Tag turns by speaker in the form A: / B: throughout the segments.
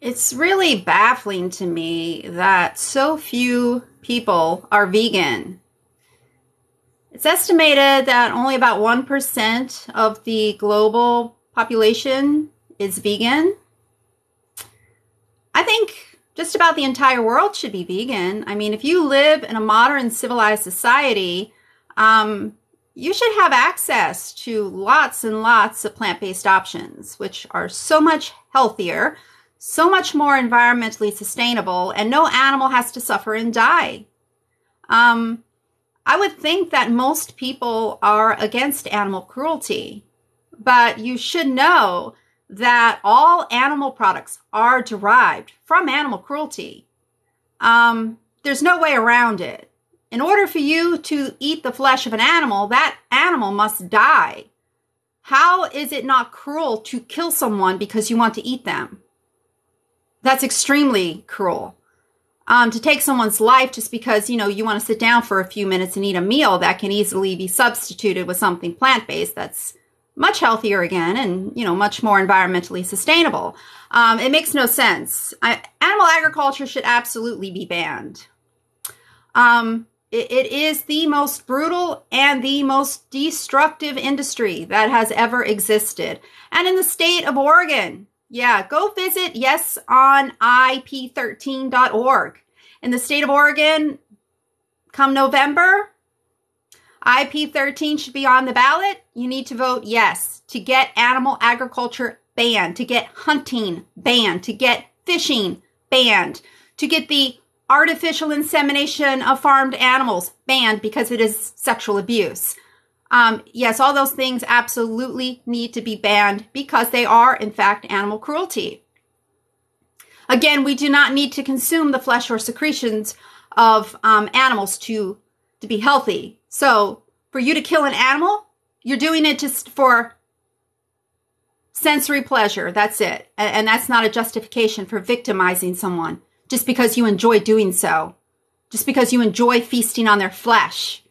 A: It's really baffling to me that so few people are vegan. It's estimated that only about 1% of the global population is vegan. I think just about the entire world should be vegan. I mean, if you live in a modern civilized society, you should have access to lots and lots of plant-based options, which are so much healthier, so much more environmentally sustainable, and no animal has to suffer and die. I would think that most people are against animal cruelty, but you should know that all animal products are derived from animal cruelty. There's no way around it. In order for you to eat the flesh of an animal, that animal must die. How is it not cruel to kill someone because you want to eat them? That's extremely cruel. To take someone's life just because, you want to sit down for a few minutes and eat a meal that can easily be substituted with something plant-based that's much healthier again and, much more environmentally sustainable. It makes no sense. Animal agriculture should absolutely be banned. It is the most brutal and the most destructive industry that has ever existed. And in the state of Oregon, go visit on ip13.org. In the state of Oregon, come November, IP13 should be on the ballot. You need to vote yes to get animal agriculture banned, to get hunting banned, to get fishing banned, to get the artificial insemination of farmed animals banned because it is sexual abuse. Yes, all those things absolutely need to be banned because they are, in fact, animal cruelty. Again, we do not need to consume the flesh or secretions of animals to be healthy. So for you to kill an animal, you're doing it just for sensory pleasure. That's it. And that's not a justification for victimizing someone just because you enjoy doing so, just because you enjoy feasting on their flesh.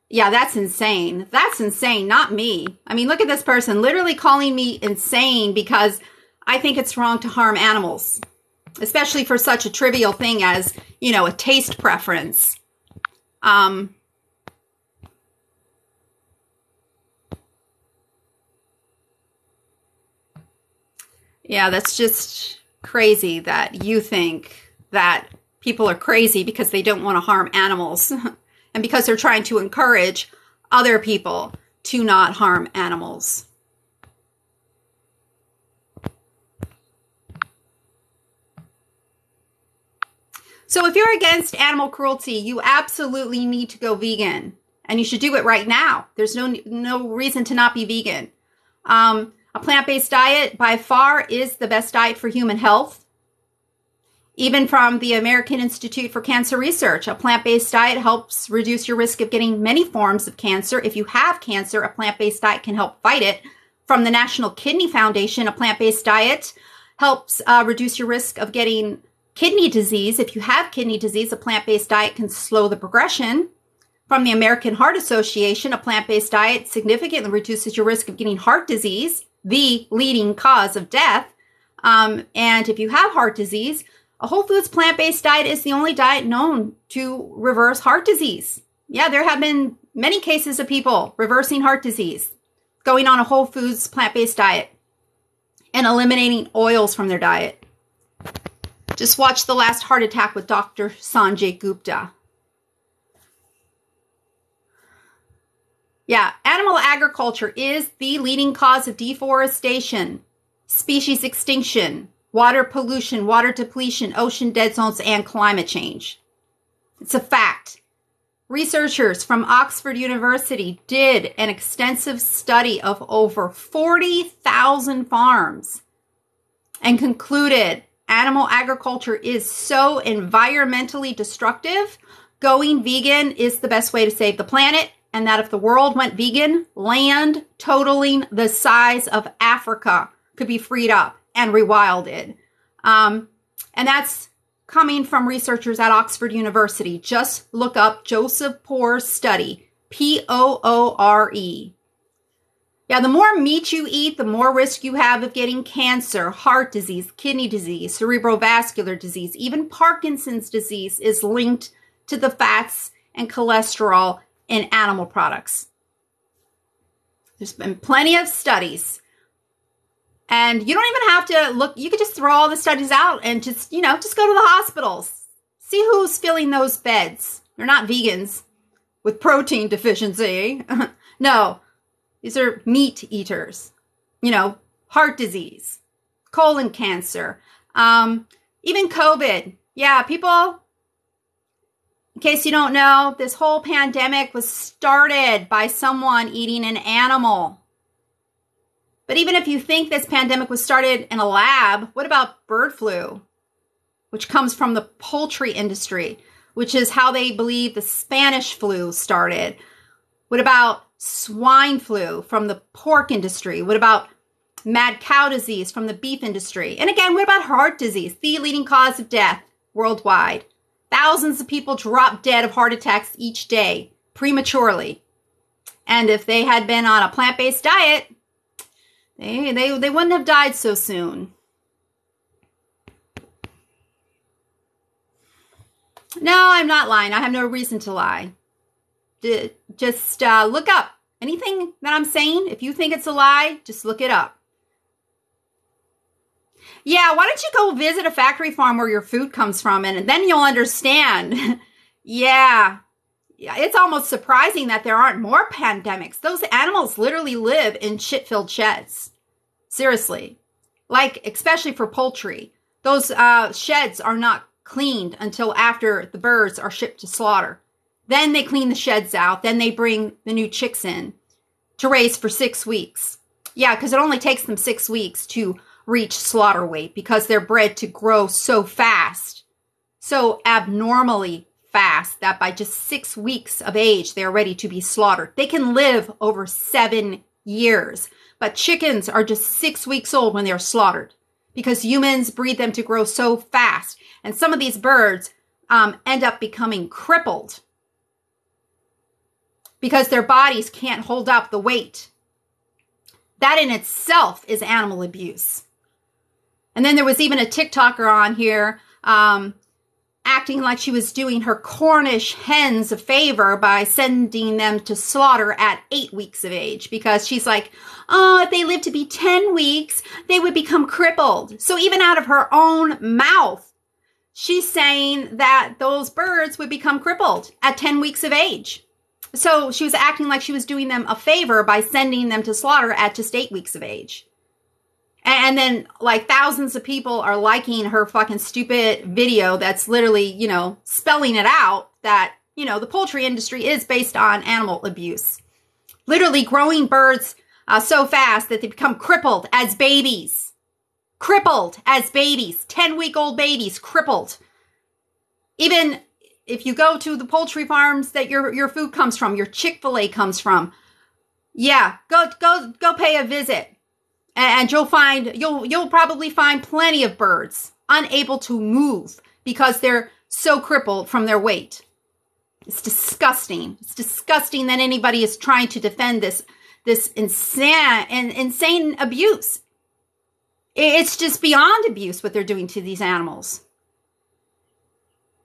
A: Yeah, that's insane. That's insane, not me. I mean, look at this person literally calling me insane because I think it's wrong to harm animals, especially for such a trivial thing as, a taste preference. Yeah, that's just crazy that you think that people are crazy because they don't want to harm animals. And because they're trying to encourage other people to not harm animals. So if you're against animal cruelty, you absolutely need to go vegan. And you should do it right now. There's no reason to not be vegan. A plant-based diet by far is the best diet for human health. Even from the American Institute for Cancer Research, a plant-based diet helps reduce your risk of getting many forms of cancer. If you have cancer, a plant-based diet can help fight it. From the National Kidney Foundation, a plant-based diet helps reduce your risk of getting kidney disease. If you have kidney disease, a plant-based diet can slow the progression. From the American Heart Association, a plant-based diet significantly reduces your risk of getting heart disease, the leading cause of death. And if you have heart disease, a whole foods plant-based diet is the only diet known to reverse heart disease. Yeah, there have been many cases of people reversing heart disease, going on a whole foods plant-based diet and eliminating oils from their diet. Just watch The Last Heart Attack with Dr. Sanjay Gupta. Yeah, animal agriculture is the leading cause of deforestation, species extinction, water pollution, water depletion, ocean dead zones, and climate change. It's a fact. Researchers from Oxford University did an extensive study of over 40,000 farms and concluded animal agriculture is so environmentally destructive, going vegan is the best way to save the planet, and that if the world went vegan, land totaling the size of Africa could be freed up and rewilded. And that's coming from researchers at Oxford University. Just look up Joseph Poor's study, Poore. Yeah, the more meat you eat, the more risk you have of getting cancer, heart disease, kidney disease, cerebrovascular disease, even Parkinson's disease is linked to the fats and cholesterol in animal products. There's been plenty of studies. And you don't even have to look, you could just throw all the studies out and just, just go to the hospitals. See who's filling those beds. They're not vegans with protein deficiency. No. These are meat eaters, heart disease, colon cancer, even COVID. Yeah, people, in case you don't know, this whole pandemic was started by someone eating an animal. But even if you think this pandemic was started in a lab, what about bird flu, which comes from the poultry industry, which is how they believe the Spanish flu started? What about swine flu from the pork industry? What about mad cow disease from the beef industry? And again, what about heart disease, the leading cause of death worldwide? Thousands of people drop dead of heart attacks each day prematurely. And if they had been on a plant-based diet, they wouldn't have died so soon. No, I'm not lying. I have no reason to lie. Just look up anything that I'm saying. If you think it's a lie, just look it up. Yeah, why don't you go visit a factory farm where your food comes from, and then you'll understand. Yeah, it's almost surprising that there aren't more pandemics. Those animals literally live in shit-filled sheds. Seriously. Like, especially for poultry. Those sheds are not cleaned until after the birds are shipped to slaughter. Then they clean the sheds out. Then they bring the new chicks in to raise for 6 weeks. Yeah, because it only takes them 6 weeks to reach slaughter weight because they're bred to grow so fast, so abnormally fast, that by just 6 weeks of age, they're ready to be slaughtered. They can live over 7 years, but chickens are just 6 weeks old when they're slaughtered because humans breed them to grow so fast. And some of these birds end up becoming crippled because their bodies can't hold up the weight. That in itself is animal abuse. And then there was even a TikToker on here acting like she was doing her Cornish hens a favor by sending them to slaughter at 8 weeks of age because she's like, oh, if they lived to be 10 weeks, they would become crippled. So even out of her own mouth, she's saying that those birds would become crippled at 10 weeks of age. So she was acting like she was doing them a favor by sending them to slaughter at just 8 weeks of age. And then, like, thousands of people are liking her fucking stupid video that's literally, spelling it out that, the poultry industry is based on animal abuse. Literally growing birds so fast that they become crippled as babies. Crippled as babies. 10-week-old babies, crippled. Even if you go to the poultry farms that your food comes from, your Chick-fil-A comes from, yeah, go pay a visit. And you'll probably find plenty of birds unable to move because they're so crippled from their weight. It's disgusting. It's disgusting that anybody is trying to defend this insane abuse. It's just beyond abuse what they're doing to these animals.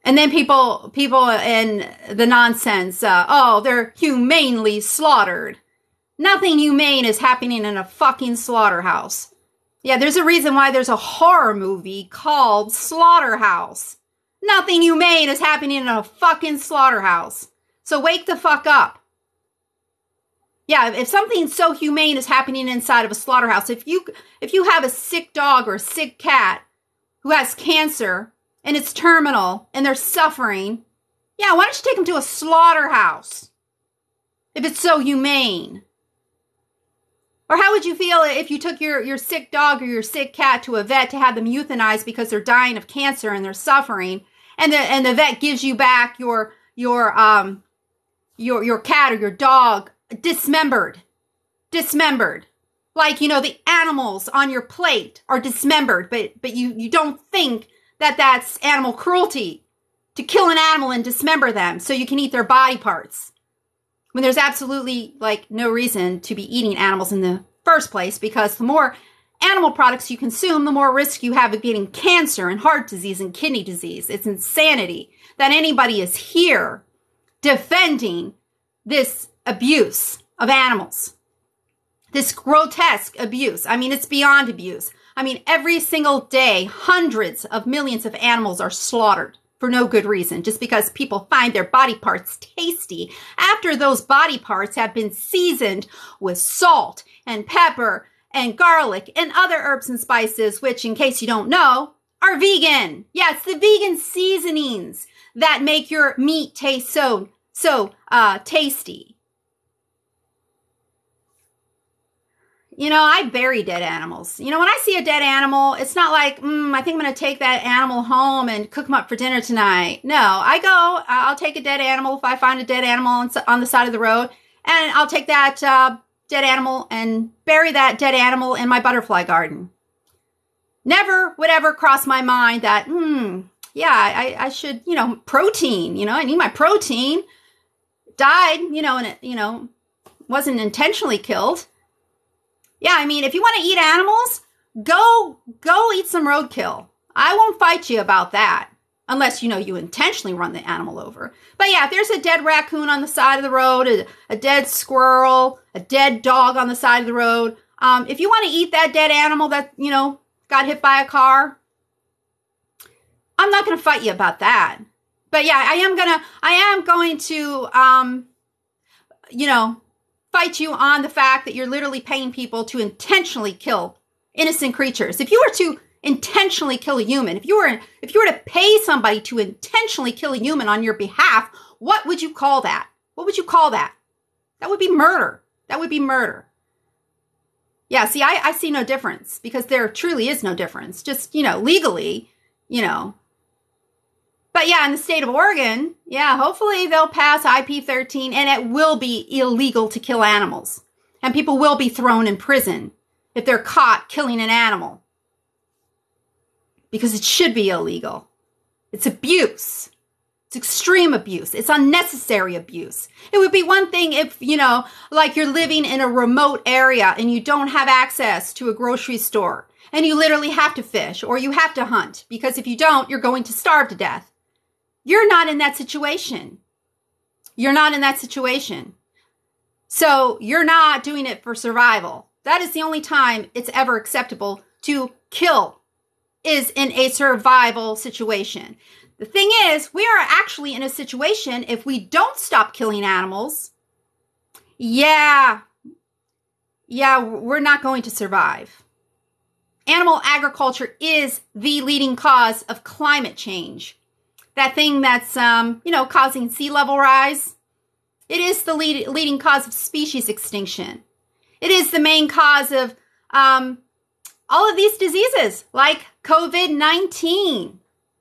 A: And then people in the nonsense, they're humanely slaughtered. Nothing humane is happening in a fucking slaughterhouse. Yeah, there's a reason why there's a horror movie called Slaughterhouse. Nothing humane is happening in a fucking slaughterhouse. So wake the fuck up. Yeah, if something so humane is happening inside of a slaughterhouse, if you have a sick dog or a sick cat who has cancer and it's terminal and they're suffering, yeah, why don't you take them to a slaughterhouse if it's so humane? Or how would you feel if you took your sick dog or your sick cat to a vet to have them euthanized because they're dying of cancer and they're suffering, and the vet gives you back your cat or your dog dismembered? Like, the animals on your plate are dismembered, but you don't think that that's animal cruelty to kill an animal and dismember them so you can eat their body parts. when there's absolutely like no reason to be eating animals in the first place, because the more animal products you consume, the more risk you have of getting cancer and heart disease and kidney disease. It's insanity that anybody is here defending this abuse of animals, this grotesque abuse. I mean, it's beyond abuse. I mean, every single day, hundreds of millions of animals are slaughtered for no good reason, just because people find their body parts tasty after those body parts have been seasoned with salt and pepper and garlic and other herbs and spices, which, in case you don't know, are vegan. Yeah, it's the vegan seasonings that make your meat taste so tasty. You know, I bury dead animals. You know, when I see a dead animal, it's not like, I think I'm going to take that animal home and cook them up for dinner tonight. No, I'll take a dead animal if I find a dead animal on the side of the road, and I'll take that dead animal and bury that dead animal in my butterfly garden. Never would ever cross my mind that, I should, protein, I need my protein. Died, and it, wasn't intentionally killed. Yeah, I mean, if you want to eat animals, go eat some roadkill. I won't fight you about that, unless, you intentionally run the animal over. But yeah, if there's a dead raccoon on the side of the road, a dead squirrel, a dead dog on the side of the road, if you want to eat that dead animal that, got hit by a car, I'm not going to fight you about that. But yeah, I am going to, fight you on the fact that you're literally paying people to intentionally kill innocent creatures. If you were to intentionally kill a human, if you were to pay somebody to intentionally kill a human on your behalf, what would you call that? What would you call that? That would be murder. That would be murder. Yeah, see, I see no difference, because there truly is no difference. Just, legally, But yeah, in the state of Oregon, yeah, hopefully they'll pass IP13, and it will be illegal to kill animals. And people will be thrown in prison if they're caught killing an animal. Because it should be illegal. It's abuse. It's extreme abuse. It's unnecessary abuse. It would be one thing if, like you're living in a remote area and you don't have access to a grocery store and you literally have to fish or you have to hunt, because if you don't, you're going to starve to death. You're not in that situation. You're not in that situation. So you're not doing it for survival. That is the only time it's ever acceptable to kill, is in a survival situation. The thing is, we are actually in a situation, if we don't stop killing animals, we're not going to survive. Animal agriculture is the leading cause of climate change. That thing that's, causing sea level rise. It is the leading cause of species extinction. It is the main cause of all of these diseases, like COVID-19.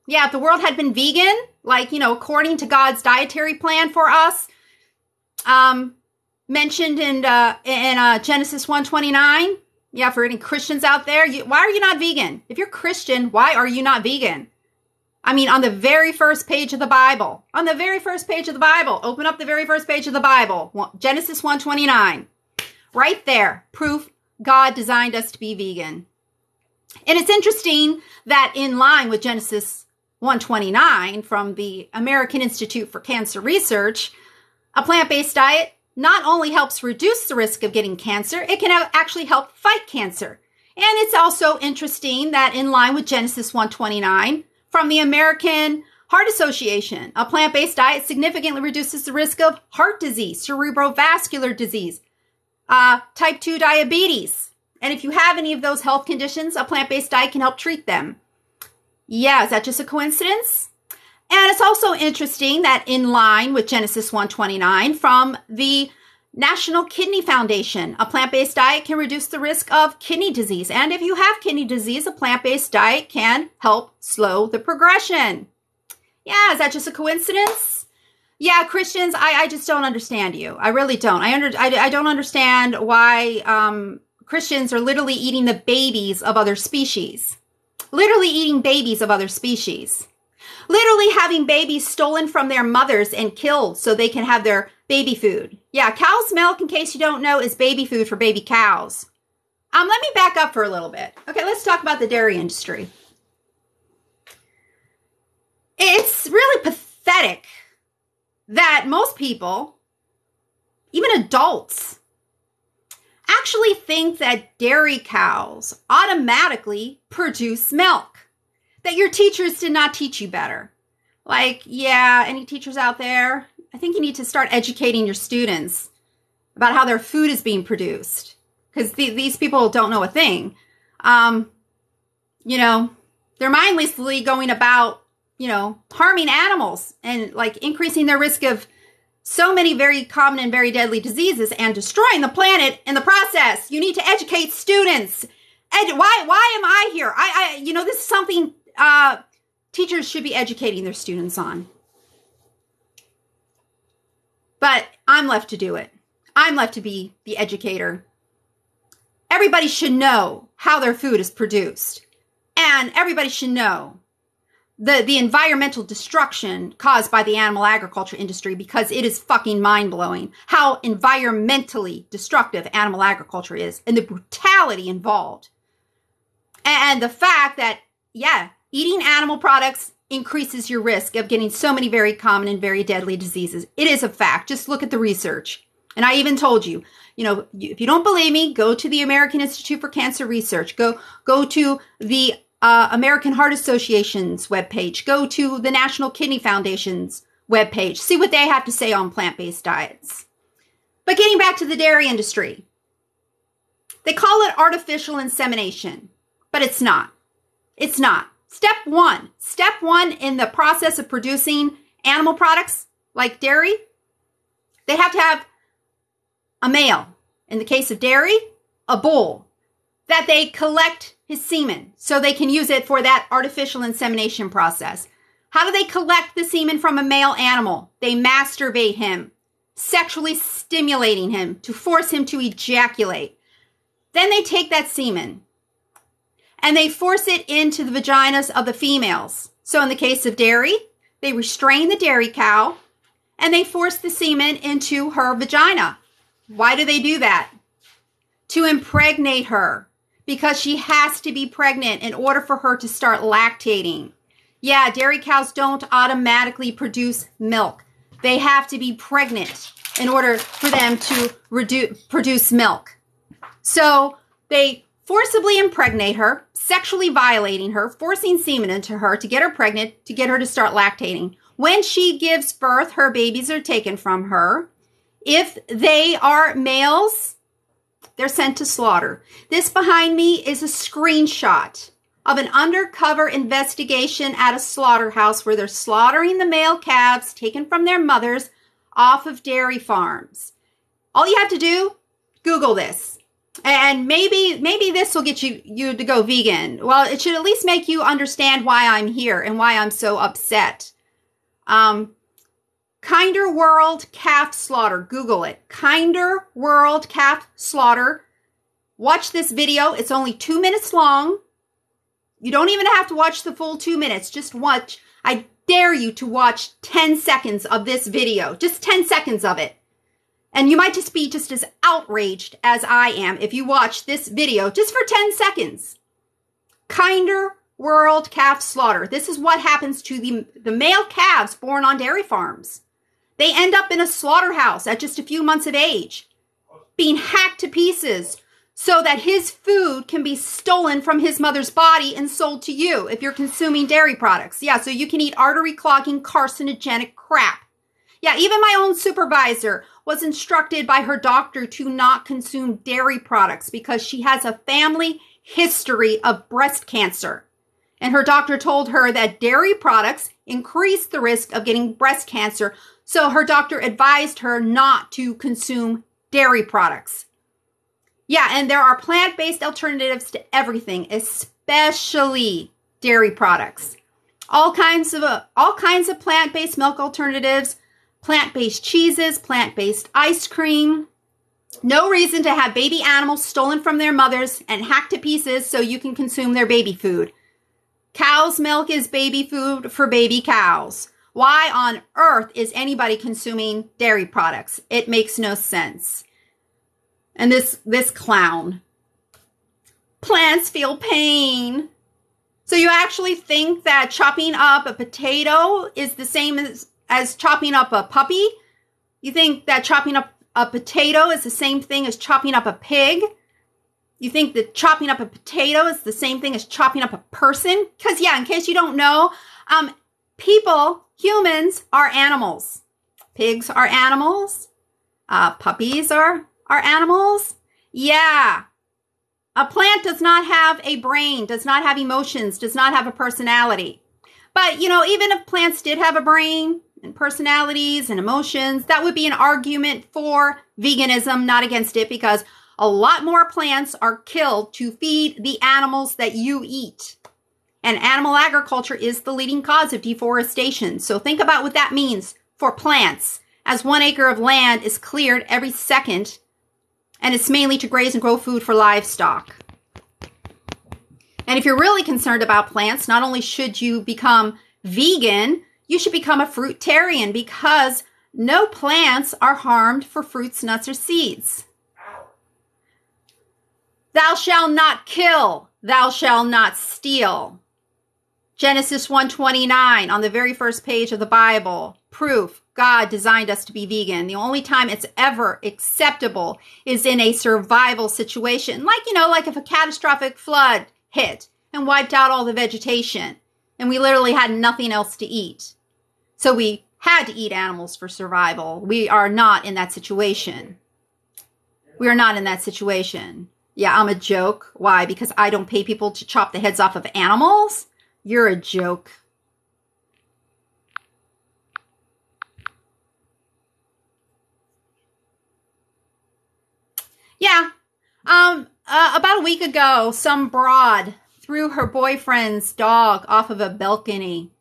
A: Yeah, if the world had been vegan, according to God's dietary plan for us, mentioned in Genesis 1:29. Yeah, for any Christians out there, why are you not vegan? If you're Christian, why are you not vegan? I mean, on the very first page of the Bible, open up the very first page of the Bible, Genesis 1:29, right there, proof God designed us to be vegan. And it's interesting that in line with Genesis 1:29 from the American Institute for Cancer Research, a plant-based diet not only helps reduce the risk of getting cancer, it can actually help fight cancer. And it's also interesting that in line with Genesis 1:29, from the American Heart Association, a plant-based diet significantly reduces the risk of heart disease, cerebrovascular disease, type 2 diabetes. And if you have any of those health conditions, a plant-based diet can help treat them. Yeah, is that just a coincidence? And it's also interesting that in line with Genesis 1:29 from the National Kidney Foundation, a plant-based diet can reduce the risk of kidney disease. And if you have kidney disease, a plant-based diet can help slow the progression. Yeah, is that just a coincidence? Yeah, Christians, I just don't understand you. I really don't. I don't understand why Christians are literally eating the babies of other species. Literally eating babies of other species. Literally having babies stolen from their mothers and killed so they can have their baby food. Yeah, cow's milk, in case you don't know, is baby food for baby cows. Let me back up for a little bit. Okay, let's talk about the dairy industry. It's really pathetic that most people, even adults, actually think that dairy cows automatically produce milk. That your teachers did not teach you better. Like, yeah, any teachers out there? I think you need to start educating your students about how their food is being produced. Because these people don't know a thing. You know, they're mindlessly going about, you know, harming animals and like increasing their risk of so many very common and very deadly diseases and destroying the planet in the process. You need to educate students. Why am I here? You know, this is something teachers should be educating their students on. But I'm left to do it. I'm left to be the educator. Everybody should know how their food is produced. And everybody should know the environmental destruction caused by the animal agriculture industry, because it is fucking mind-blowing how environmentally destructive animal agriculture is and the brutality involved. And the fact that, yeah, eating animal products increases your risk of getting so many very common and very deadly diseases. It is a fact. Just look at the research. And I even told you, you know, if you don't believe me, go to the American Institute for Cancer Research. Go to the American Heart Association's webpage. Go to the National Kidney Foundation's webpage. See what they have to say on plant-based diets. But getting back to the dairy industry, they call it artificial insemination, but it's not. It's not. Step one in the process of producing animal products like dairy, they have to have a male. In the case of dairy, a bull, that they collect his semen so they can use it for that artificial insemination process. How do they collect the semen from a male animal? They masturbate him, sexually stimulating him to force him to ejaculate. Then they take that semen and they force it into the vaginas of the females. So in the case of dairy, they restrain the dairy cow and they force the semen into her vagina. Why do they do that? To impregnate her, because she has to be pregnant in order for her to start lactating. Yeah, dairy cows don't automatically produce milk. They have to be pregnant in order for them to produce milk. So they forcibly impregnate her, sexually violating her, forcing semen into her to get her pregnant, to get her to start lactating. When she gives birth, her babies are taken from her. If they are males, they're sent to slaughter. This behind me is a screenshot of an undercover investigation at a slaughterhouse where they're slaughtering the male calves taken from their mothers off of dairy farms. All you have to do, Google this. And maybe this will get you to go vegan. Well, it should at least make you understand why I'm here and why I'm so upset. Kinder World Calf Slaughter. Google it. Kinder World Calf Slaughter. Watch this video. It's only 2 minutes long. You don't even have to watch the full 2 minutes. Just watch. I dare you to watch 10 seconds of this video. Just 10 seconds of it. And you might just be just as outraged as I am if you watch this video just for 10 seconds. Kinder World Calf Slaughter. This is what happens to the male calves born on dairy farms. They end up in a slaughterhouse at just a few months of age, being hacked to pieces so that his food can be stolen from his mother's body and sold to you if you're consuming dairy products. Yeah, so you can eat artery-clogging, carcinogenic crap. Yeah, even my own supervisor was instructed by her doctor to not consume dairy products because she has a family history of breast cancer. And her doctor told her that dairy products increase the risk of getting breast cancer. So her doctor advised her not to consume dairy products. Yeah, and there are plant-based alternatives to everything, especially dairy products. All kinds of plant-based milk alternatives, plant-based cheeses, plant-based ice cream. No reason to have baby animals stolen from their mothers and hacked to pieces so you can consume their baby food. Cow's milk is baby food for baby cows. Why on earth is anybody consuming dairy products? It makes no sense. And this clown. Plants feel pain. So you actually think that chopping up a potato is the same as chopping up a puppy? You think that chopping up a potato is the same thing as chopping up a pig? You think that chopping up a potato is the same thing as chopping up a person? Because, yeah, in case you don't know, humans are animals. Pigs are animals. Puppies are animals. Yeah. A plant does not have a brain, does not have emotions, does not have a personality. But, you know, even if plants did have a brain and personalities and emotions, that would be an argument for veganism, not against it, because a lot more plants are killed to feed the animals that you eat. And animal agriculture is the leading cause of deforestation. So think about what that means for plants, as 1 acre of land is cleared every second, and it's mainly to graze and grow food for livestock. And if you're really concerned about plants, not only should you become vegan, you should become a fruitarian, because no plants are harmed for fruits, nuts, or seeds. Thou shalt not kill. Thou shalt not steal. Genesis 1:29 on the very first page of the Bible. Proof. God designed us to be vegan. The only time it's ever acceptable is in a survival situation. Like, you know, like if a catastrophic flood hit and wiped out all the vegetation and we literally had nothing else to eat. So we had to eat animals for survival. We are not in that situation. We are not in that situation. Yeah, I'm a joke. Why? Because I don't pay people to chop the heads off of animals? You're a joke. Yeah. About a week ago, some broad threw her boyfriend's dog off of a balcony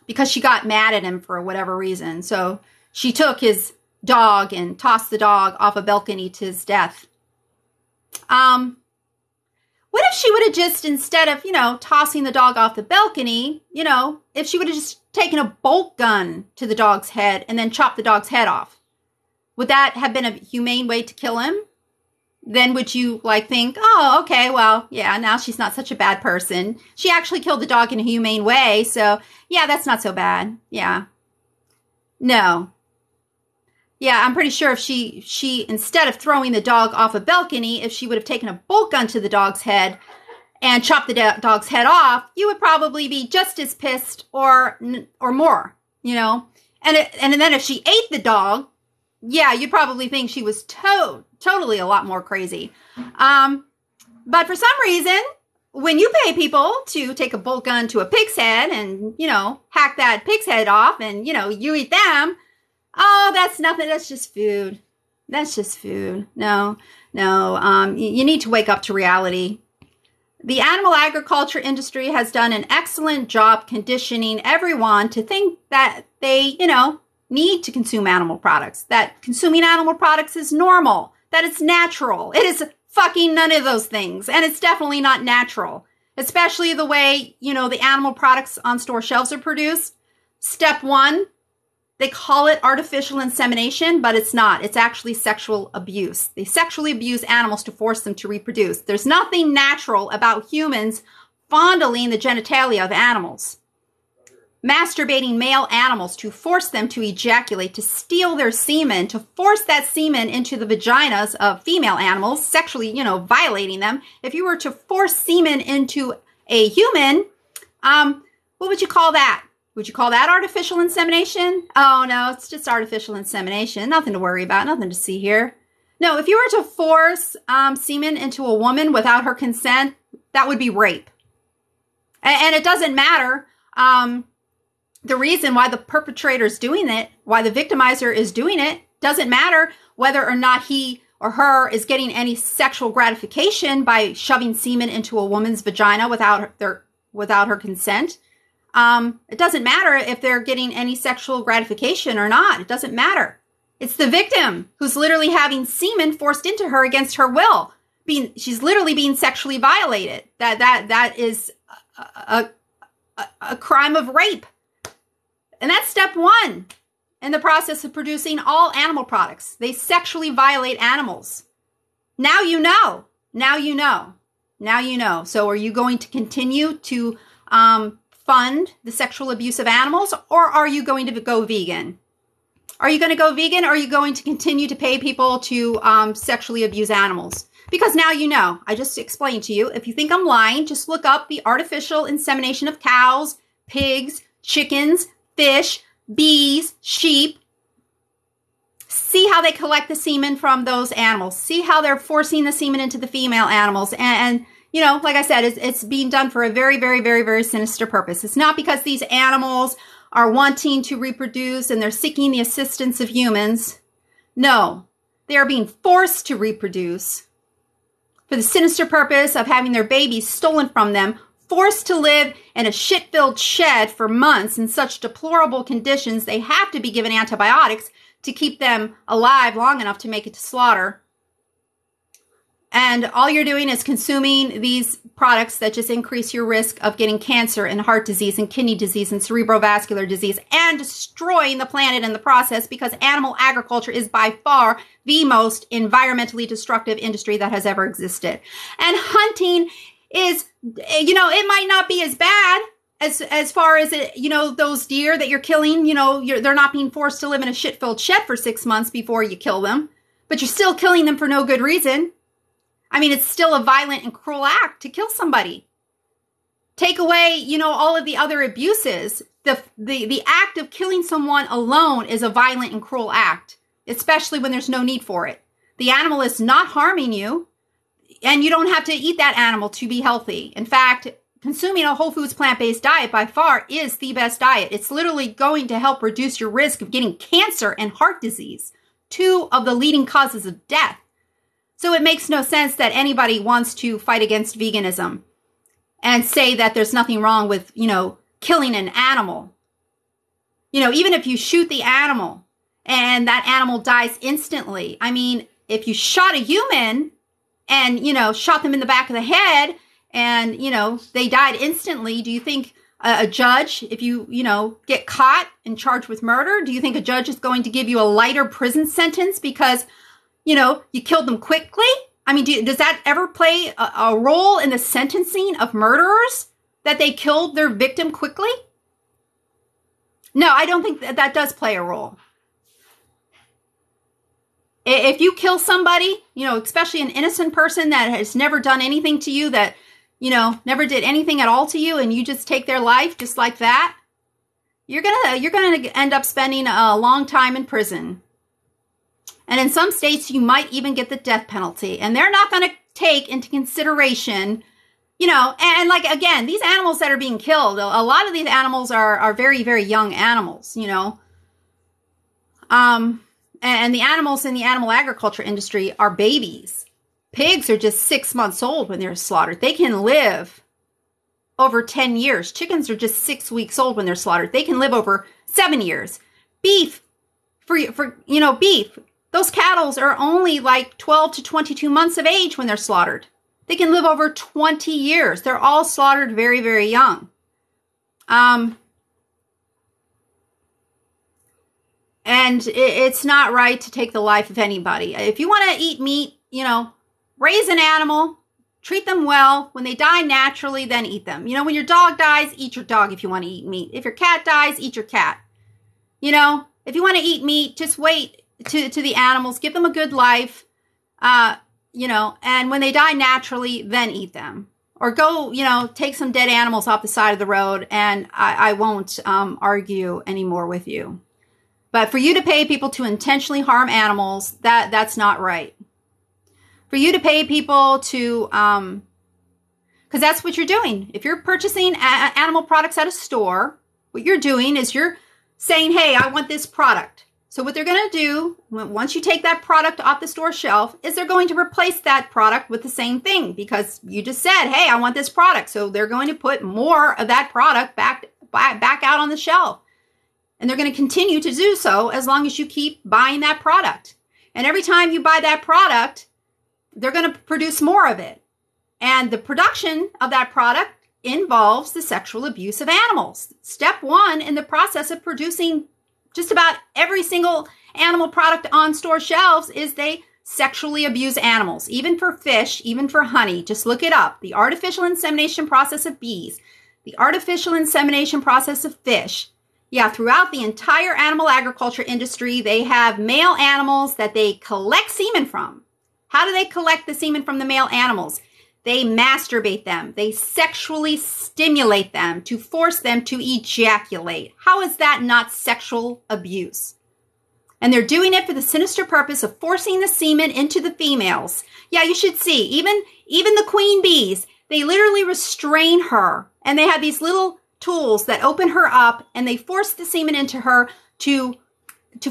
A: because she got mad at him for whatever reason. So she took his dog and tossed the dog off a balcony to his death. What if she would have just, instead of, you know, tossing the dog off the balcony, you know, if she would have just taken a bolt gun to the dog's head and then chopped the dog's head off? Would that have been a humane way to kill him? Then would you, like, think, oh, okay, well, yeah, now she's not such a bad person. She actually killed the dog in a humane way, so, yeah, that's not so bad. Yeah. No. Yeah, I'm pretty sure if she instead of throwing the dog off a balcony, if she would have taken a bolt gun to the dog's head and chopped the dog's head off, you would probably be just as pissed or more, you know? And then if she ate the dog, yeah, you'd probably think she was totally a lot more crazy. But for some reason, when you pay people to take a bolt gun to a pig's head and, you know, hack that pig's head off and, you know, you eat them, oh, that's nothing. That's just food. That's just food. No. You need to wake up to reality. The animal agriculture industry has done an excellent job conditioning everyone to think that they, you know, need to consume animal products, that consuming animal products is normal, that it's natural. It is fucking none of those things. And it's definitely not natural, especially the way, you know, the animal products on store shelves are produced. Step one, they call it artificial insemination, but it's not. It's actually sexual abuse. They sexually abuse animals to force them to reproduce. There's nothing natural about humans fondling the genitalia of animals, masturbating male animals to force them to ejaculate, to steal their semen, to force that semen into the vaginas of female animals, sexually, you know, violating them. If you were to force semen into a human, what would you call that? Would you call that artificial insemination? Oh, no, it's just artificial insemination. Nothing to worry about, nothing to see here. No, if you were to force semen into a woman without her consent, that would be rape. And it doesn't matter the reason why the perpetrator is doing it, why the victimizer is doing it, doesn't matter whether or not he or her is getting any sexual gratification by shoving semen into a woman's vagina without her consent. It doesn't matter if they're getting any sexual gratification or not. It doesn't matter. It's the victim who's literally having semen forced into her against her will. She's literally being sexually violated. That is a, a crime of rape. And that's step one in the process of producing all animal products. They sexually violate animals. Now you know. Now you know. Now you know. So are you going to continue to fund the sexual abuse of animals, or are you going to go vegan? Are you going to go vegan, or are you going to continue to pay people to sexually abuse animals? Because now you know. I just explained to you. If you think I'm lying, just look up the artificial insemination of cows, pigs, chickens, fish, bees, sheep. See how they collect the semen from those animals. See how they're forcing the semen into the female animals. And you know, like I said, it's being done for a very, very, very, very sinister purpose. It's not because these animals are wanting to reproduce and they're seeking the assistance of humans. No, they are being forced to reproduce for the sinister purpose of having their babies stolen from them, forced to live in a shit-filled shed for months in such deplorable conditions they have to be given antibiotics to keep them alive long enough to make it to slaughter. And all you're doing is consuming these products that just increase your risk of getting cancer and heart disease and kidney disease and cerebrovascular disease, and destroying the planet in the process, because animal agriculture is by far the most environmentally destructive industry that has ever existed. And hunting is, you know, it might not be as bad as far as, it, you know, those deer that you're killing, you know, they're not being forced to live in a shit-filled shed for 6 months before you kill them, but you're still killing them for no good reason. I mean, it's still a violent and cruel act to kill somebody. Take away, you know, all of the other abuses. The act of killing someone alone is a violent and cruel act, especially when there's no need for it. The animal is not harming you, and you don't have to eat that animal to be healthy. In fact, consuming a whole foods plant-based diet by far is the best diet. It's literally going to help reduce your risk of getting cancer and heart disease, two of the leading causes of death. So it makes no sense that anybody wants to fight against veganism and say that there's nothing wrong with, you know, killing an animal. You know, even if you shoot the animal and that animal dies instantly. I mean, if you shot a human and, you know, shot them in the back of the head and, you know, they died instantly, do you think a judge, if you know, get caught and charged with murder, do you think a judge is going to give you a lighter prison sentence because, you know, you killed them quickly? I mean, does that ever play a role in the sentencing of murderers, that they killed their victim quickly? No, I don't think that does play a role. If you kill somebody, you know, especially an innocent person that has never done anything to you, that, you know, never did anything at all to you, and you just take their life just like that, you're gonna end up spending a long time in prison. And in some states, you might even get the death penalty. And they're not going to take into consideration, you know, and like, again, these animals that are being killed, a lot of these animals are very, very young animals, you know. And the animals in the animal agriculture industry are babies. Pigs are just 6 months old when they're slaughtered. They can live over 10 years. Chickens are just 6 weeks old when they're slaughtered. They can live over 7 years. Beef, for you know, beef. Those cattle are only like 12 to 22 months of age when they're slaughtered. They can live over 20 years. They're all slaughtered very, very young. And it's not right to take the life of anybody. If you want to eat meat, you know, raise an animal, treat them well. When they die naturally, then eat them. You know, when your dog dies, eat your dog if you want to eat meat. If your cat dies, eat your cat. You know, if you want to eat meat, just wait to the animals, give them a good life, you know, and when they die naturally, then eat them. Or go, you know, take some dead animals off the side of the road, and I won't argue anymore with you. But for you to pay people to intentionally harm animals, that's not right. For you to pay people to, because that's what you're doing. If you're purchasing animal products at a store, what you're doing is you're saying, hey, I want this product. So what they're going to do, once you take that product off the store shelf, is they're going to replace that product with the same thing, because you just said, hey, I want this product. So they're going to put more of that product back out on the shelf. And they're going to continue to do so as long as you keep buying that product. And every time you buy that product, they're going to produce more of it. And the production of that product involves the sexual abuse of animals. Step one in the process of producing just about every single animal product on store shelves is they sexually abuse animals, even for fish, even for honey. Just look it up. The artificial insemination process of bees, the artificial insemination process of fish. Yeah, throughout the entire animal agriculture industry, they have male animals that they collect semen from. How do they collect the semen from the male animals? They masturbate them. They sexually stimulate them to force them to ejaculate. How is that not sexual abuse? And they're doing it for the sinister purpose of forcing the semen into the females. Yeah, you should see, even the queen bees, they literally restrain her. And they have these little tools that open her up and they force the semen into her to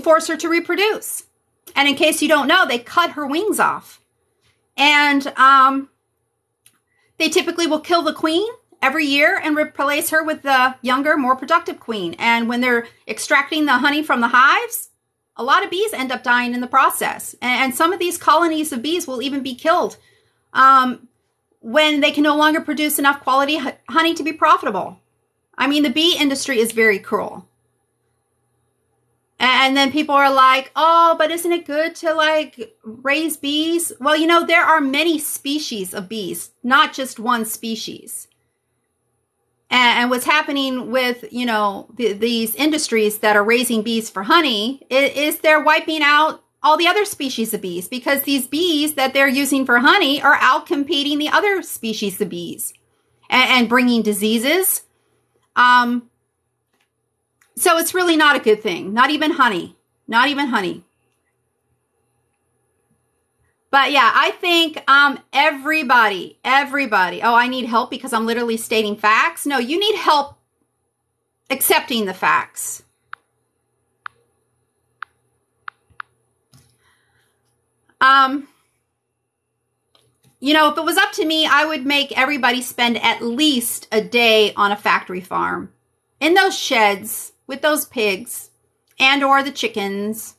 A: force her to reproduce. And in case you don't know, they cut her wings off. And they typically will kill the queen every year and replace her with the younger, more productive queen. And when they're extracting the honey from the hives, a lot of bees end up dying in the process. And some of these colonies of bees will even be killed when they can no longer produce enough quality honey to be profitable. I mean, the bee industry is very cruel. And then people are like, oh, but isn't it good to like raise bees? Well, you know, there are many species of bees, not just one species. And what's happening with, you know, these industries that are raising bees for honey is they're wiping out all the other species of bees because these bees that they're using for honey are outcompeting the other species of bees and bringing diseases. So it's really not a good thing. Not even honey. Not even honey. But yeah, I think everybody, oh, I need help because I'm literally stating facts. No, you need help accepting the facts. You know, if it was up to me, I would make everybody spend at least a day on a factory farm in those sheds with those pigs and or the chickens.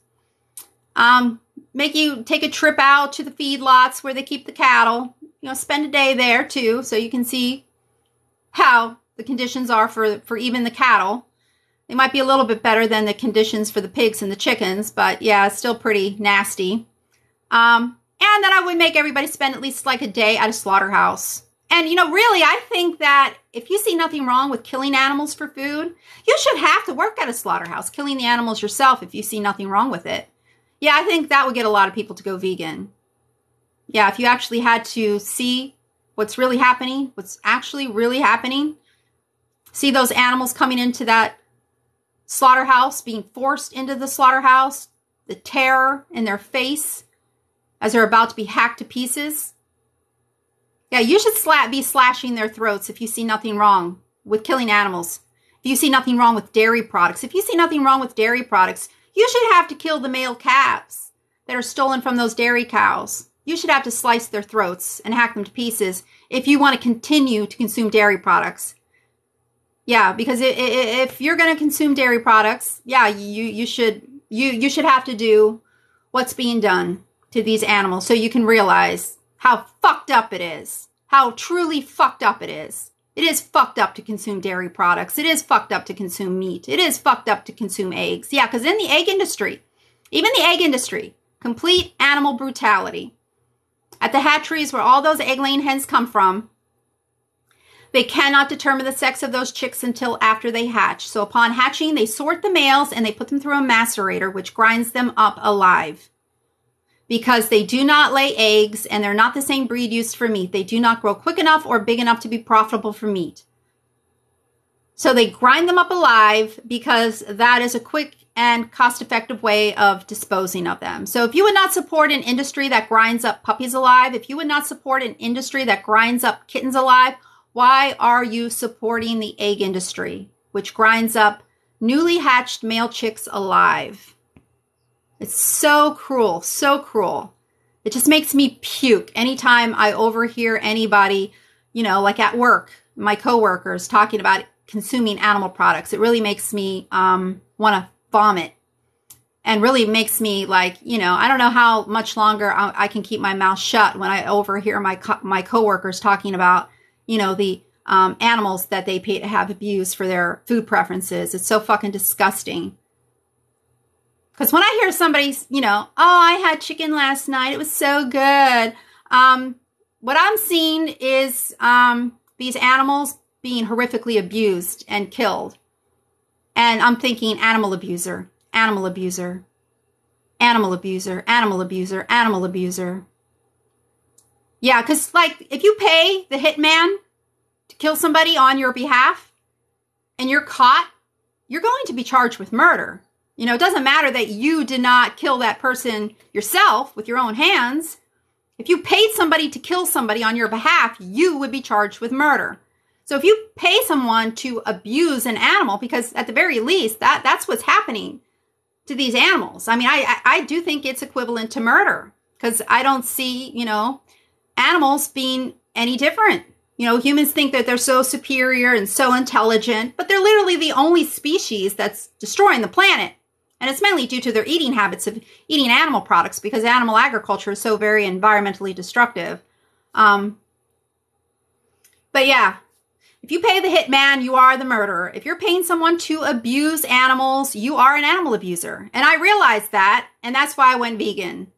A: Make you take a trip out to the feedlots where they keep the cattle. You know, spend a day there too, so you can see how the conditions are for even the cattle. They might be a little bit better than the conditions for the pigs and the chickens, but yeah, it's still pretty nasty. And then I would make everybody spend at least like a day at a slaughterhouse. And, you know, really, I think that if you see nothing wrong with killing animals for food, you should have to work at a slaughterhouse, killing the animals yourself if you see nothing wrong with it. Yeah, I think that would get a lot of people to go vegan. Yeah, if you actually had to see what's really happening, what's actually really happening, see those animals coming into that slaughterhouse, being forced into the slaughterhouse, the terror in their face as they're about to be hacked to pieces. Yeah, you should be slashing their throats if you see nothing wrong with killing animals. If you see nothing wrong with dairy products. If you see nothing wrong with dairy products, you should have to kill the male calves that are stolen from those dairy cows. You should have to slice their throats and hack them to pieces if you want to continue to consume dairy products. Yeah, because if you're going to consume dairy products, yeah, you should have to do what's being done to these animals so you can realize how fucked up it is. How truly fucked up it is. It is fucked up to consume dairy products. It is fucked up to consume meat. It is fucked up to consume eggs. Yeah, because in the egg industry, even the egg industry, complete animal brutality. At the hatcheries where all those egg-laying hens come from, they cannot determine the sex of those chicks until after they hatch. So upon hatching, they sort the males and they put them through a macerator, which grinds them up alive. Because they do not lay eggs and they're not the same breed used for meat. They do not grow quick enough or big enough to be profitable for meat. So they grind them up alive because that is a quick and cost-effective way of disposing of them. So if you would not support an industry that grinds up puppies alive, if you would not support an industry that grinds up kittens alive, why are you supporting the egg industry, which grinds up newly hatched male chicks alive? It's so cruel, so cruel. It just makes me puke anytime I overhear anybody, you know, like at work, my coworkers talking about consuming animal products. It really makes me want to vomit and really makes me like, you know, I don't know how much longer I can keep my mouth shut when I overhear my coworkers talking about, you know, the animals that they have abused for their food preferences. It's so fucking disgusting. Because when I hear somebody, you know, oh, I had chicken last night, it was so good. What I'm seeing is these animals being horrifically abused and killed. And I'm thinking animal abuser, animal abuser, animal abuser, animal abuser, animal abuser. Yeah, because like if you pay the hitman to kill somebody on your behalf and you're caught, you're going to be charged with murder. You know, it doesn't matter that you did not kill that person yourself with your own hands. If you paid somebody to kill somebody on your behalf, you would be charged with murder. So if you pay someone to abuse an animal, because at the very least, that's what's happening to these animals. I mean, I do think it's equivalent to murder, because I don't see, you know, animals being any different. You know, humans think that they're so superior and so intelligent, but they're literally the only species that's destroying the planet. And it's mainly due to their eating habits of eating animal products, because animal agriculture is so very environmentally destructive. But yeah, if you pay the hitman, you are the murderer. If you're paying someone to abuse animals, you are an animal abuser. And I realized that, and that's why I went vegan.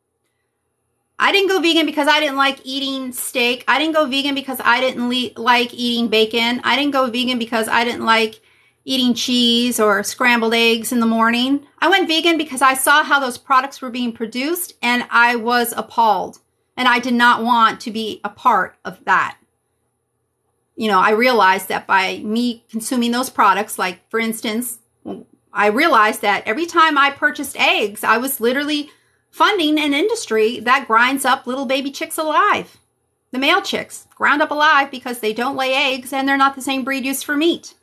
A: I didn't go vegan because I didn't like eating steak. I didn't go vegan because I didn't like eating bacon. I didn't go vegan because I didn't like eating cheese or scrambled eggs in the morning. I went vegan because I saw how those products were being produced and I was appalled. And I did not want to be a part of that. You know, I realized that by me consuming those products, like for instance, I realized that every time I purchased eggs, I was literally funding an industry that grinds up little baby chicks alive. The male chicks ground up alive because they don't lay eggs and they're not the same breed used for meat.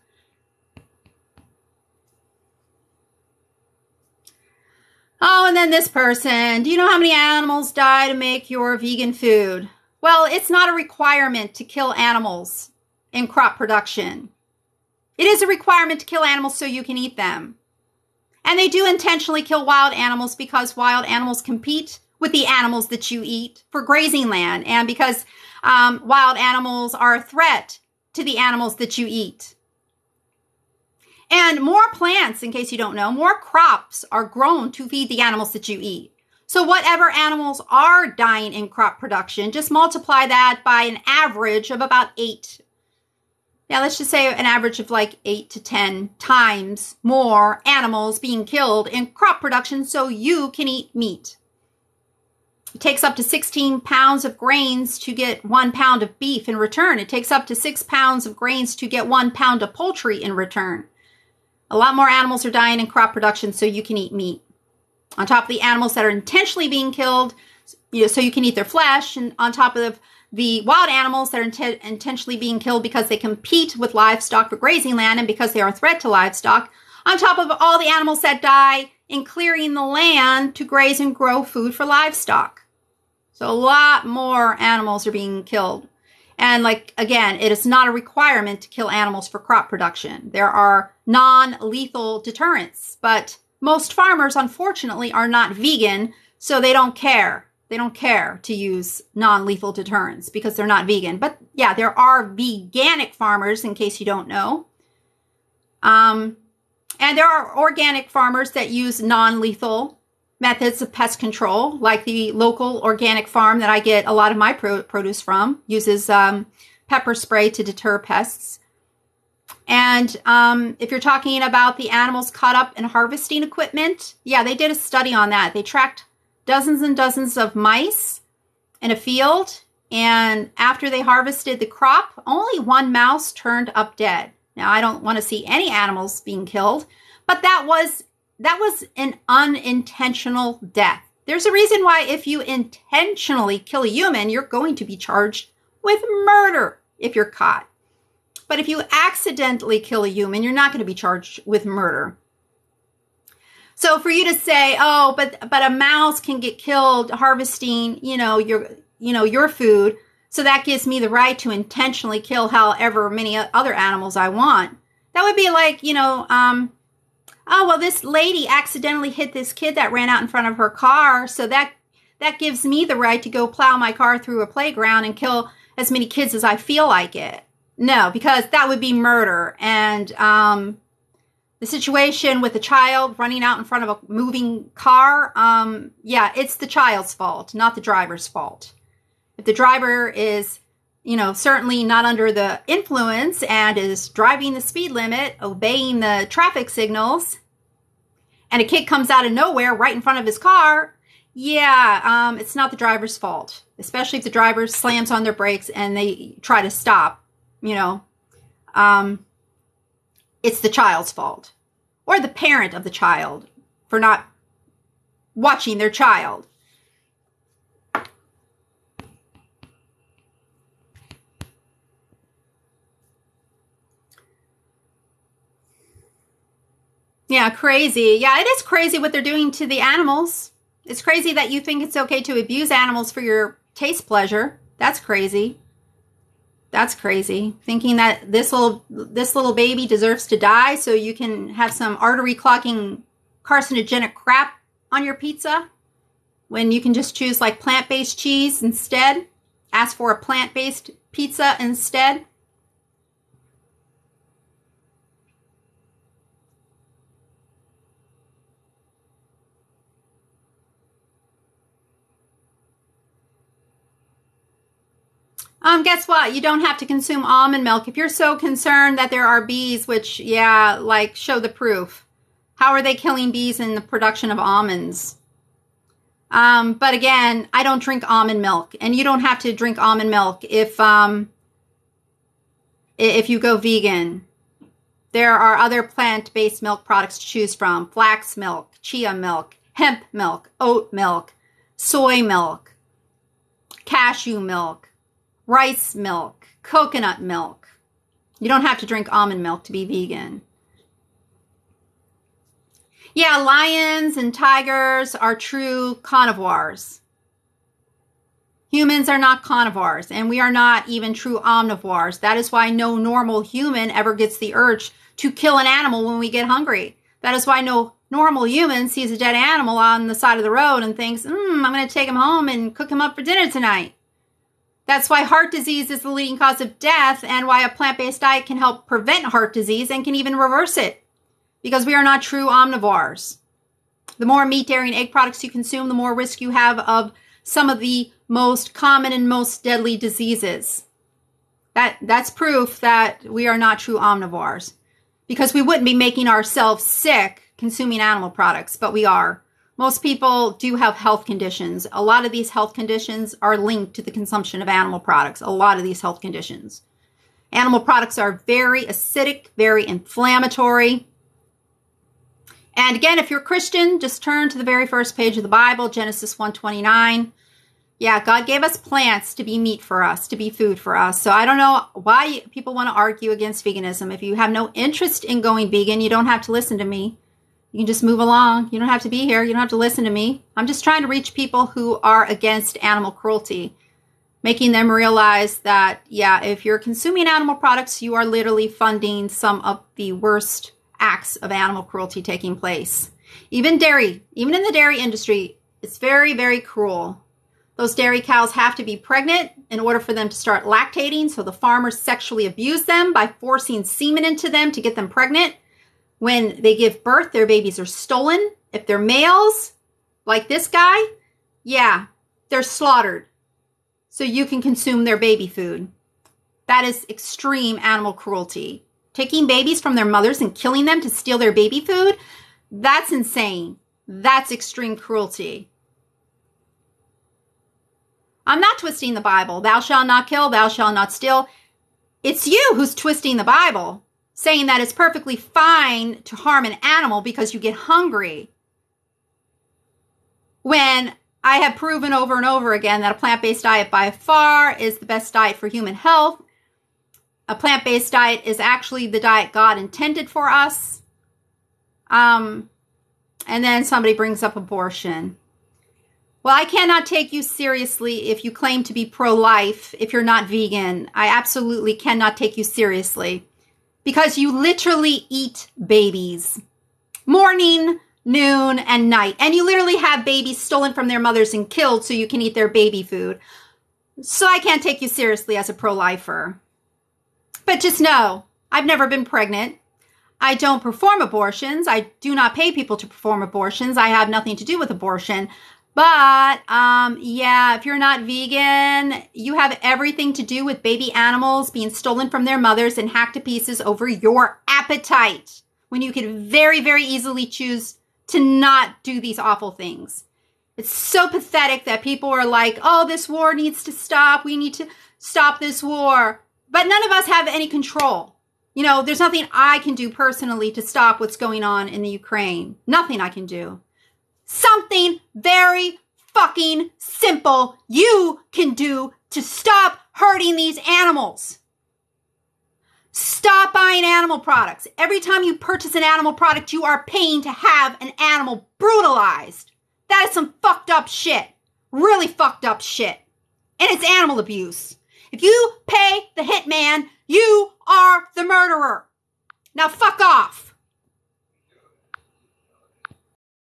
A: Oh, and then this person, do you know how many animals die to make your vegan food? Well, it's not a requirement to kill animals in crop production. It is a requirement to kill animals so you can eat them. And they do intentionally kill wild animals because wild animals compete with the animals that you eat for grazing land, and because wild animals are a threat to the animals that you eat. And more plants, in case you don't know, more crops are grown to feed the animals that you eat. So whatever animals are dying in crop production, just multiply that by an average of about 8. Yeah, let's just say an average of like 8 to 10 times more animals being killed in crop production so you can eat meat. It takes up to 16 pounds of grains to get 1 pound of beef in return. It takes up to 6 pounds of grains to get 1 pound of poultry in return. A lot more animals are dying in crop production so you can eat meat. On top of the animals that are intentionally being killed, you know, so you can eat their flesh, and on top of the wild animals that are intentionally being killed because they compete with livestock for grazing land and because they are a threat to livestock, on top of all the animals that die in clearing the land to graze and grow food for livestock. So a lot more animals are being killed. And like, again, it is not a requirement to kill animals for crop production. There are non-lethal deterrents, but most farmers, unfortunately, are not vegan, so they don't care. They don't care to use non-lethal deterrents because they're not vegan. But yeah, there are veganic farmers, in case you don't know. And there are organic farmers that use non-lethal methods of pest control, like the local organic farm that I get a lot of my produce from, uses pepper spray to deter pests. And if you're talking about the animals caught up in harvesting equipment, yeah, they did a study on that. They tracked dozens and dozens of mice in a field, and after they harvested the crop, only 1 mouse turned up dead. Now, I don't want to see any animals being killed, but that was an unintentional death. There's a reason why if you intentionally kill a human, you're going to be charged with murder if you're caught. But if you accidentally kill a human, you're not going to be charged with murder. So for you to say, oh, but a mouse can get killed harvesting, your food, so that gives me the right to intentionally kill however many other animals I want. That would be like, oh, well, this lady accidentally hit this kid that ran out in front of her car, so that gives me the right to go plow my car through a playground and kill as many kids as I feel like it. No, because that would be murder. And the situation with the child running out in front of a moving car, yeah, it's the child's fault, not the driver's fault. If the driver is, you know, certainly not under the influence and is driving the speed limit, obeying the traffic signals, and a kid comes out of nowhere right in front of his car, yeah, it's not the driver's fault, especially if the driver slams on their brakes and they try to stop, you know. It's the child's fault, or the parent of the child for not watching their child. Yeah, crazy. Yeah, it is crazy what they're doing to the animals. It's crazy that you think it's okay to abuse animals for your taste pleasure. That's crazy. That's crazy. Thinking that this little baby deserves to die so you can have some artery clogging carcinogenic crap on your pizza when you can just choose like plant-based cheese instead. Ask for a plant-based pizza instead. Guess what? You don't have to consume almond milk. If you're so concerned that there are bees, which, yeah, like, show the proof. How are they killing bees in the production of almonds? But again, I don't drink almond milk. And you don't have to drink almond milk if you go vegan. There are other plant-based milk products to choose from. Flax milk, chia milk, hemp milk, oat milk, soy milk, cashew milk, rice milk, coconut milk. You don't have to drink almond milk to be vegan. Yeah, lions and tigers are true carnivores. Humans are not carnivores, and we are not even true omnivores. That is why no normal human ever gets the urge to kill an animal when we get hungry. That is why no normal human sees a dead animal on the side of the road and thinks, I'm going to take him home and cook him up for dinner tonight. That's why heart disease is the leading cause of death, and why a plant-based diet can help prevent heart disease and can even reverse it, because we are not true omnivores. The more meat, dairy, and egg products you consume, the more risk you have of some of the most common and most deadly diseases. That's proof that we are not true omnivores, because we wouldn't be making ourselves sick consuming animal products, but we are. Most people do have health conditions. A lot of these health conditions are linked to the consumption of animal products. A lot of these health conditions. Animal products are very acidic, very inflammatory. And again, if you're Christian, just turn to the very first page of the Bible, Genesis 1:29. Yeah, God gave us plants to be meat for us, to be food for us. So I don't know why people want to argue against veganism. If you have no interest in going vegan, you don't have to listen to me. You can just move along. You don't have to be here. You don't have to listen to me. I'm just trying to reach people who are against animal cruelty, making them realize that, yeah, if you're consuming animal products, you are literally funding some of the worst acts of animal cruelty taking place. Even dairy, even in the dairy industry, it's very, very cruel. Those dairy cows have to be pregnant in order for them to start lactating, so the farmers sexually abuse them by forcing semen into them to get them pregnant. When they give birth, their babies are stolen. If they're males, like this guy, yeah, they're slaughtered so you can consume their baby food. That is extreme animal cruelty. Taking babies from their mothers and killing them to steal their baby food, that's insane. That's extreme cruelty. I'm not twisting the Bible. Thou shalt not kill, thou shalt not steal. It's you who's twisting the Bible, saying that it's perfectly fine to harm an animal because you get hungry. When I have proven over and over again that a plant-based diet by far is the best diet for human health. A plant-based diet is actually the diet God intended for us. And then somebody brings up abortion. Well, I cannot take you seriously if you claim to be pro-life if you're not vegan. I absolutely cannot take you seriously. Because you literally eat babies. Morning, noon, and night. And you literally have babies stolen from their mothers and killed so you can eat their baby food. So I can't take you seriously as a pro-lifer. But just know, I've never been pregnant. I don't perform abortions. I do not pay people to perform abortions. I have nothing to do with abortion. But, yeah, if you're not vegan, you have everything to do with baby animals being stolen from their mothers and hacked to pieces over your appetite, when you could very, very easily choose to not do these awful things. It's so pathetic that people are like, oh, this war needs to stop. We need to stop this war. But none of us have any control. You know, there's nothing I can do personally to stop what's going on in the Ukraine. Nothing I can do. Something very fucking simple you can do to stop hurting these animals. Stop buying animal products. Every time you purchase an animal product, you are paying to have an animal brutalized. That is some fucked up shit. Really fucked up shit. And it's animal abuse. If you pay the hitman, you are the murderer. Now fuck off.